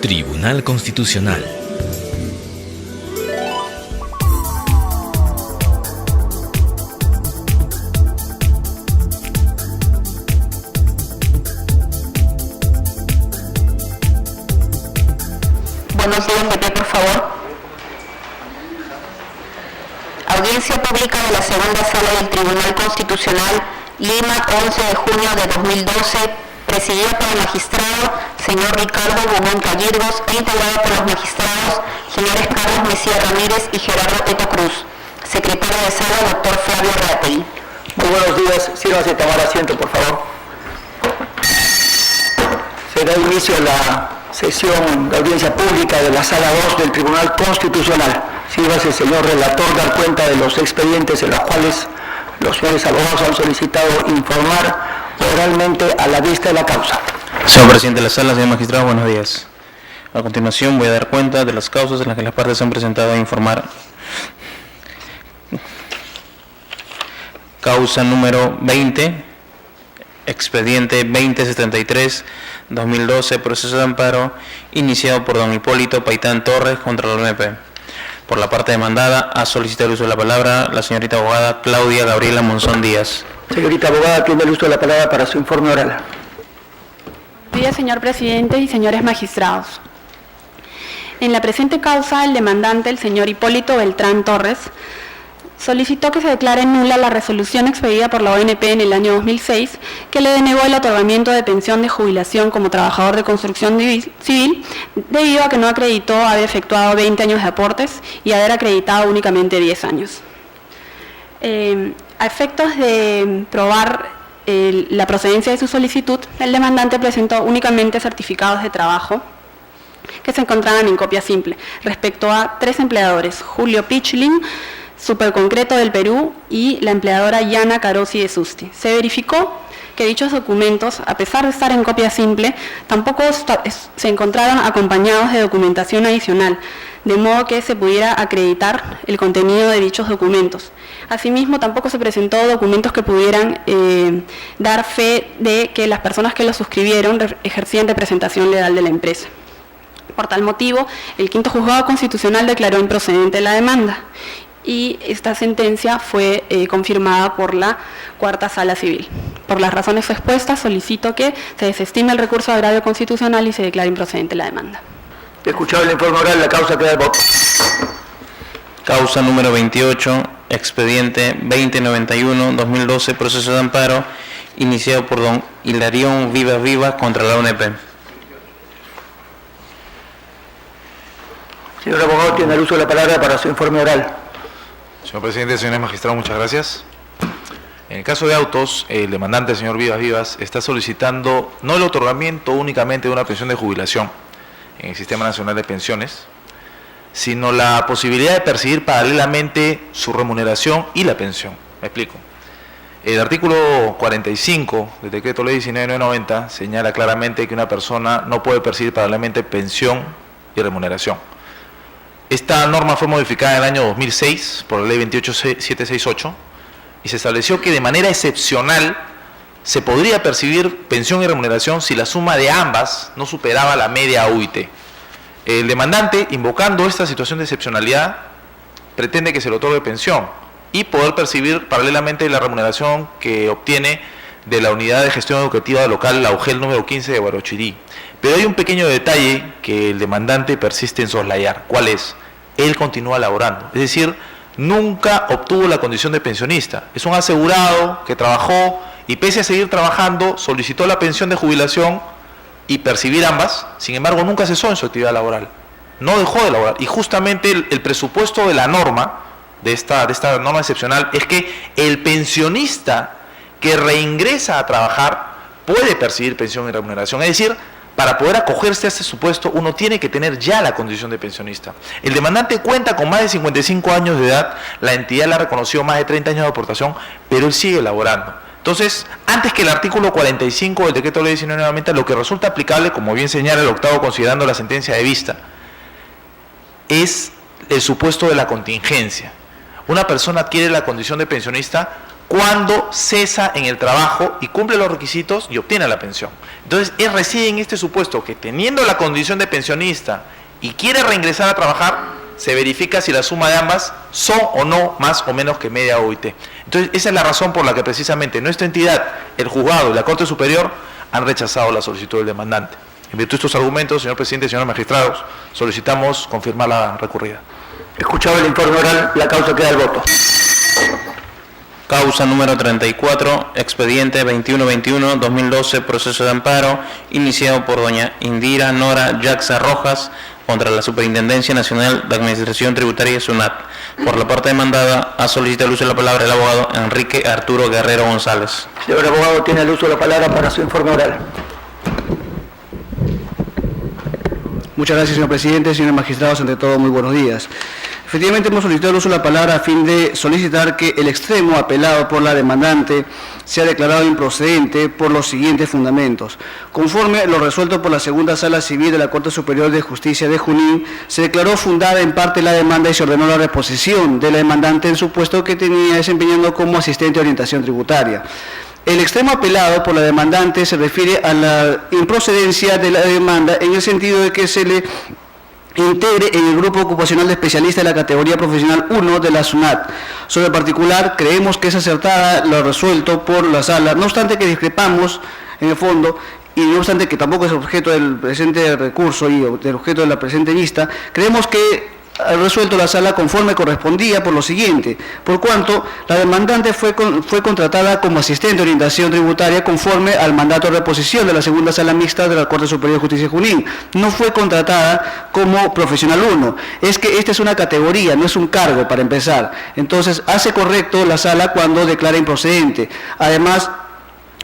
Tribunal Constitucional. Buenos días, de pie, por favor. Audiencia pública de la segunda sala del Tribunal Constitucional, Lima, 11 de junio de 2012, presidida por el magistrado señor Ricardo Guzmán Callirgos e integrada por los magistrados señores Carlos Mesía Ramírez y Gerardo Eto Cruz. Secretario de sala, doctor Flavio Reategui. Muy buenos días, sírvase a tomar asiento, por favor. Se da inicio a la sesión de audiencia pública de la Sala 2 del Tribunal Constitucional. Sírvase, señor relator, dar cuenta de los expedientes en los cuales los señores abogados han solicitado informar oralmente a la vista de la causa. Señor presidente de la sala, señor magistrado, buenos días. A continuación voy a dar cuenta de las causas en las que las partes han presentado a informar. Causa número 20, expediente 2073-2012, proceso de amparo iniciado por don Hipólito Paitán Torres contra la ONP. Por la parte demandada, ha solicitado el uso de la palabra la señorita abogada Claudia Gabriela Monzón Díaz. Señorita abogada, tiene el uso de la palabra para su informe oral. Buenos días, señor presidente y señores magistrados. En la presente causa, el demandante, el señor Hipólito Beltrán Torres, solicitó que se declare nula la resolución expedida por la ONP en el año 2006 que le denegó el otorgamiento de pensión de jubilación como trabajador de construcción civil debido a que no acreditó haber efectuado 20 años de aportes y haber acreditado únicamente 10 años. A efectos de probar la procedencia de su solicitud, el demandante presentó únicamente certificados de trabajo que se encontraban en copia simple respecto a 3 empleadores: Julio Pichlin, Superconcreto del Perú, y la empleadora Yana Carosi de Susti. Se verificó que dichos documentos, a pesar de estar en copia simple, tampoco se encontraron acompañados de documentación adicional, de modo que se pudiera acreditar el contenido de dichos documentos. Asimismo, tampoco se presentó documentos que pudieran dar fe de que las personas que los suscribieron ejercían representación legal de la empresa. Por tal motivo, el quinto juzgado constitucional declaró improcedente la demanda y esta sentencia fue confirmada por la cuarta sala civil. Por las razones expuestas, solicito que se desestime el recurso de agravio constitucional y se declare improcedente la demanda. Escuchado el informe oral, la causa queda de voto. Causa número 28, expediente 2091-2012, proceso de amparo iniciado por don Hilarión Vivas contra la ONP. Señor abogado, tiene el uso de la palabra para su informe oral. Señor presidente, señores magistrados, muchas gracias. En el caso de autos, el demandante, el señor Vivas, está solicitando no el otorgamiento únicamente de una pensión de jubilación en el Sistema Nacional de Pensiones, sino la posibilidad de percibir paralelamente su remuneración y la pensión. Me explico. El artículo 45 del Decreto Ley 19.990 señala claramente que una persona no puede percibir paralelamente pensión y remuneración. Esta norma fue modificada en el año 2006 por la Ley 28768 y se estableció que de manera excepcional se podría percibir pensión y remuneración si la suma de ambas no superaba la media UIT. El demandante, invocando esta situación de excepcionalidad, pretende que se le otorgue pensión y poder percibir paralelamente la remuneración que obtiene de la Unidad de Gestión Educativa Local, la UGEL número 15 de Huarochirí. Pero hay un pequeño detalle que el demandante persiste en soslayar. ¿Cuál es? Él continúa laborando. Es decir, nunca obtuvo la condición de pensionista. Es un asegurado que trabajó y pese a seguir trabajando, solicitó la pensión de jubilación y percibir ambas. Sin embargo, nunca cesó en su actividad laboral. No dejó de laborar. Y justamente el presupuesto de la norma, de esta norma excepcional, es que el pensionista que reingresa a trabajar puede percibir pensión y remuneración. Es decir, para poder acogerse a este supuesto, uno tiene que tener ya la condición de pensionista. El demandante cuenta con más de 55 años de edad, la entidad le ha reconocido más de 30 años de aportación, pero él sigue laborando. Entonces, antes que el artículo 45 del Decreto Ley 19.990, lo que resulta aplicable, como bien señala el octavo considerando la sentencia de vista, es el supuesto de la contingencia. Una persona adquiere la condición de pensionista cuando cesa en el trabajo y cumple los requisitos y obtiene la pensión. Entonces, es recién en este supuesto que teniendo la condición de pensionista y quiere reingresar a trabajar, se verifica si la suma de ambas son o no más o menos que media OIT. Entonces, esa es la razón por la que precisamente nuestra entidad, el juzgado y la Corte Superior, han rechazado la solicitud del demandante. En virtud de estos argumentos, señor presidente y señores magistrados, solicitamos confirmar la recurrida. Escuchado el informe oral, la causa queda al voto. Causa número 34, expediente 2121-2012, proceso de amparo, iniciado por doña Indira Nora Yaxa Rojas contra la Superintendencia Nacional de Administración Tributaria SUNAT. Por la parte demandada, ha solicitado el uso de la palabra el abogado Enrique Arturo Guerrero González. Señor abogado, tiene el uso de la palabra para su informe oral. Muchas gracias, señor presidente. Señores magistrados, ante todo, muy buenos días. Efectivamente, hemos solicitado el uso de la palabra a fin de solicitar que el extremo apelado por la demandante sea declarado improcedente por los siguientes fundamentos. Conforme lo resuelto por la Segunda Sala Civil de la Corte Superior de Justicia de Junín, se declaró fundada en parte la demanda y se ordenó la reposición de la demandante en su puesto que tenía desempeñando como asistente de orientación tributaria. El extremo apelado por la demandante se refiere a la improcedencia de la demanda en el sentido de que se le integre en el grupo ocupacional de especialistas de la categoría profesional 1 de la SUNAT. Sobre el particular, creemos que es acertada lo resuelto por la sala, no obstante que discrepamos en el fondo, y no obstante que tampoco es objeto del presente recurso y del objeto de la presente vista, creemos que ha resuelto la sala conforme correspondía por lo siguiente, por cuanto la demandante fue contratada como asistente de orientación tributaria conforme al mandato de reposición de la Segunda Sala Mixta de la Corte Superior de Justicia de Junín. No fue contratada como profesional 1. Es que esta es una categoría, no es un cargo para empezar. Entonces, hace correcto la sala cuando declara improcedente. Además,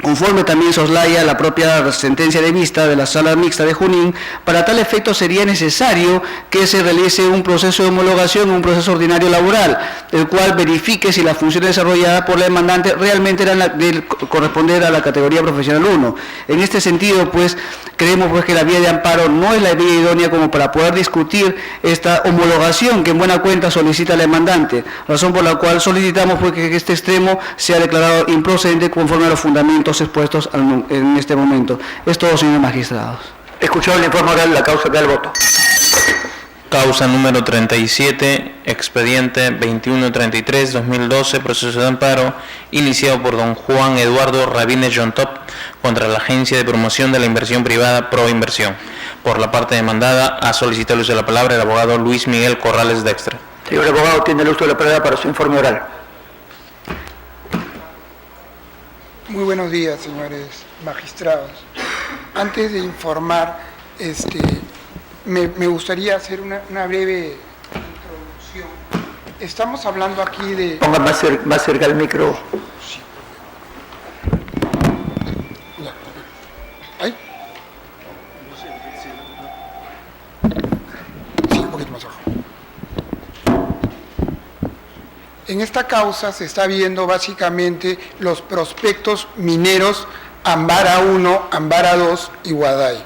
conforme también soslaya la propia sentencia de vista de la Sala Mixta de Junín, para tal efecto sería necesario que se realice un proceso de homologación, un proceso ordinario laboral, el cual verifique si la función desarrollada por la demandante realmente era de corresponder a la categoría profesional 1. En este sentido, pues, creemos pues que la vía de amparo no es la vía idónea como para poder discutir esta homologación que en buena cuenta solicita la demandante, razón por la cual solicitamos pues que este extremo sea declarado improcedente conforme a los fundamentos expuestos en este momento. Es todo, señores magistrados. Escuchado el informe oral, la causa queda al voto. Causa número 37, expediente 2133-2012, proceso de amparo, iniciado por don Juan Eduardo Rabines Yontop contra la Agencia de Promoción de la Inversión Privada Proinversión. Por la parte demandada, ha solicitado el uso de la palabra el abogado Luis Miguel Corrales Dextre. Señor abogado, tiene el uso de la palabra para su informe oral. Muy buenos días, señores magistrados. Antes de informar, me gustaría hacer una breve introducción. Estamos hablando aquí de... Ponga más cerca el micro. Sí. ¿Ahí? Sí, un poquito más abajo. En esta causa se está viendo básicamente los prospectos mineros Ambara 1, Ambara 2 y Guaday.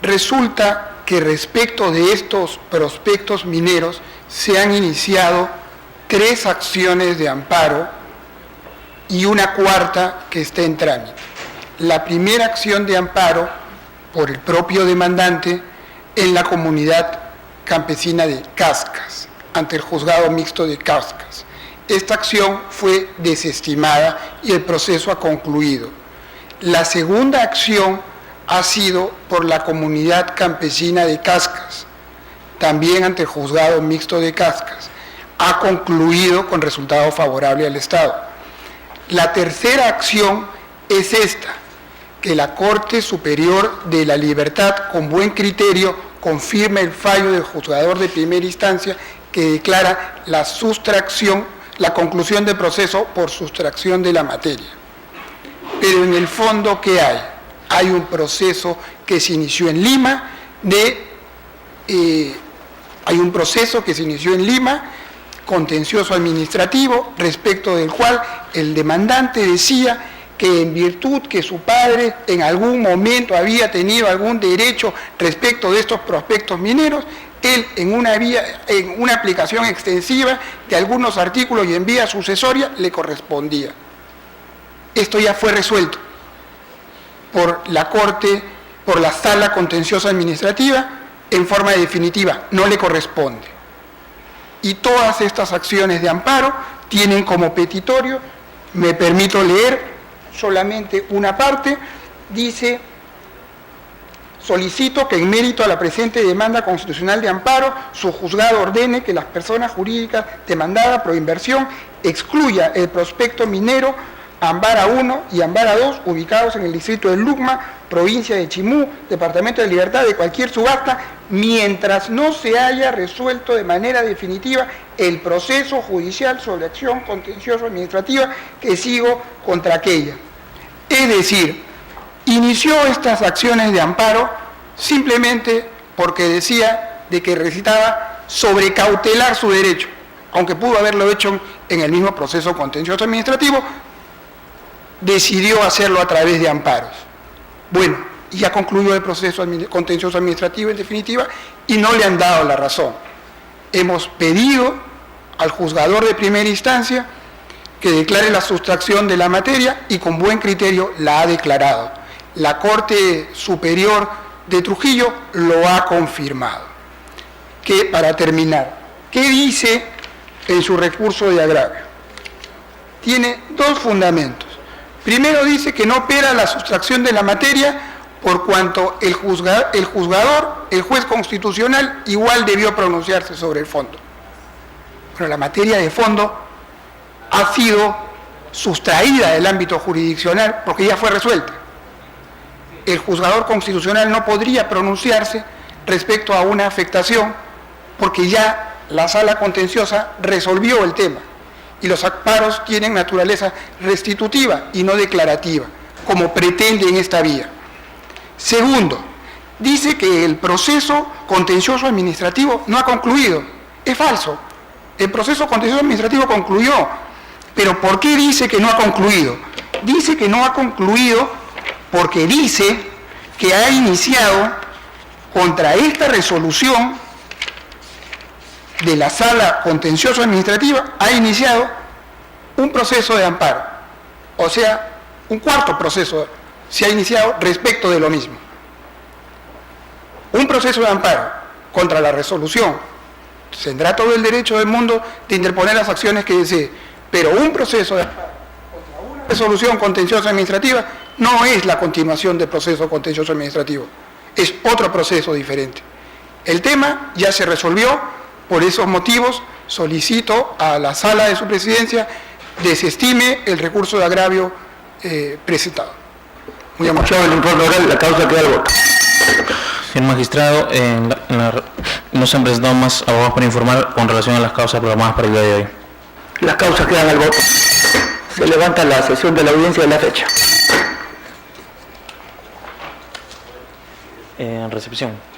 Resulta que respecto de estos prospectos mineros se han iniciado 3 acciones de amparo y una cuarta que está en trámite. La primera acción de amparo por el propio demandante en la comunidad campesina de Cascas, ante el juzgado mixto de Cascas. Esta acción fue desestimada y el proceso ha concluido. La segunda acción ha sido por la comunidad campesina de Cascas, también ante el juzgado mixto de Cascas. Ha concluido con resultado favorable al Estado. La tercera acción es esta, que la Corte Superior de la Libertad, con buen criterio, confirma el fallo del juzgador de primera instancia que declara la sustracción, la conclusión del proceso por sustracción de la materia. Pero en el fondo, ¿qué hay? Hay un proceso que se inició en Lima, contencioso administrativo, respecto del cual el demandante decía que en virtud que su padre en algún momento había tenido algún derecho respecto de estos prospectos mineros, él en una aplicación extensiva de algunos artículos y en vía sucesoria le correspondía. Esto ya fue resuelto por la Corte, por la Sala Contenciosa Administrativa, en forma definitiva, no le corresponde. Y todas estas acciones de amparo tienen como petitorio, me permito leer solamente una parte, dice: solicito que en mérito a la presente demanda constitucional de amparo, su juzgado ordene que las personas jurídicas demandadas por inversión excluya el prospecto minero Ambara 1 y Ambara 2, ubicados en el distrito de Lucma, provincia de Chimú, departamento de Libertad, de cualquier subasta, mientras no se haya resuelto de manera definitiva el proceso judicial sobre acción contencioso administrativa que sigo contra aquella. Es decir, inició estas acciones de amparo simplemente porque decía de que necesitaba sobrecautelar su derecho, aunque pudo haberlo hecho en el mismo proceso contencioso administrativo, decidió hacerlo a través de amparos. Bueno, ya concluyó el proceso contencioso administrativo en definitiva y no le han dado la razón. Hemos pedido al juzgador de primera instancia que declare la sustracción de la materia y con buen criterio la ha declarado. La Corte Superior de Trujillo lo ha confirmado. Que, para terminar, ¿qué dice en su recurso de agravio? Tiene dos fundamentos. Primero, dice que no opera la sustracción de la materia por cuanto el juzgador, el juez constitucional, igual debió pronunciarse sobre el fondo. Pero la materia de fondo ha sido sustraída del ámbito jurisdiccional porque ya fue resuelta. El juzgador constitucional no podría pronunciarse respecto a una afectación porque ya la sala contenciosa resolvió el tema. Y los amparos tienen naturaleza restitutiva y no declarativa, como pretende en esta vía. Segundo, dice que el proceso contencioso administrativo no ha concluido. Es falso. El proceso contencioso administrativo concluyó. Pero ¿por qué dice que no ha concluido? Dice que no ha concluido porque dice que ha iniciado contra esta resolución de la sala contencioso administrativa, ha iniciado un proceso de amparo, o sea, un cuarto proceso se ha iniciado respecto de lo mismo. Un proceso de amparo contra la resolución, tendrá todo el derecho del mundo de interponer las acciones que desee, pero un proceso de amparo contra una resolución contenciosa administrativa no es la continuación del proceso contencioso administrativo, es otro proceso diferente. El tema ya se resolvió. Por esos motivos, solicito a la sala de su presidencia desestime el recurso de agravio presentado. Muy amable. El informe oral, la causa queda al voto. Señor magistrado, no se han presentado más abogados para informar con relación a las causas programadas para el día de hoy. Las causas quedan al voto. Se levanta la sesión de la audiencia de la fecha. En recepción.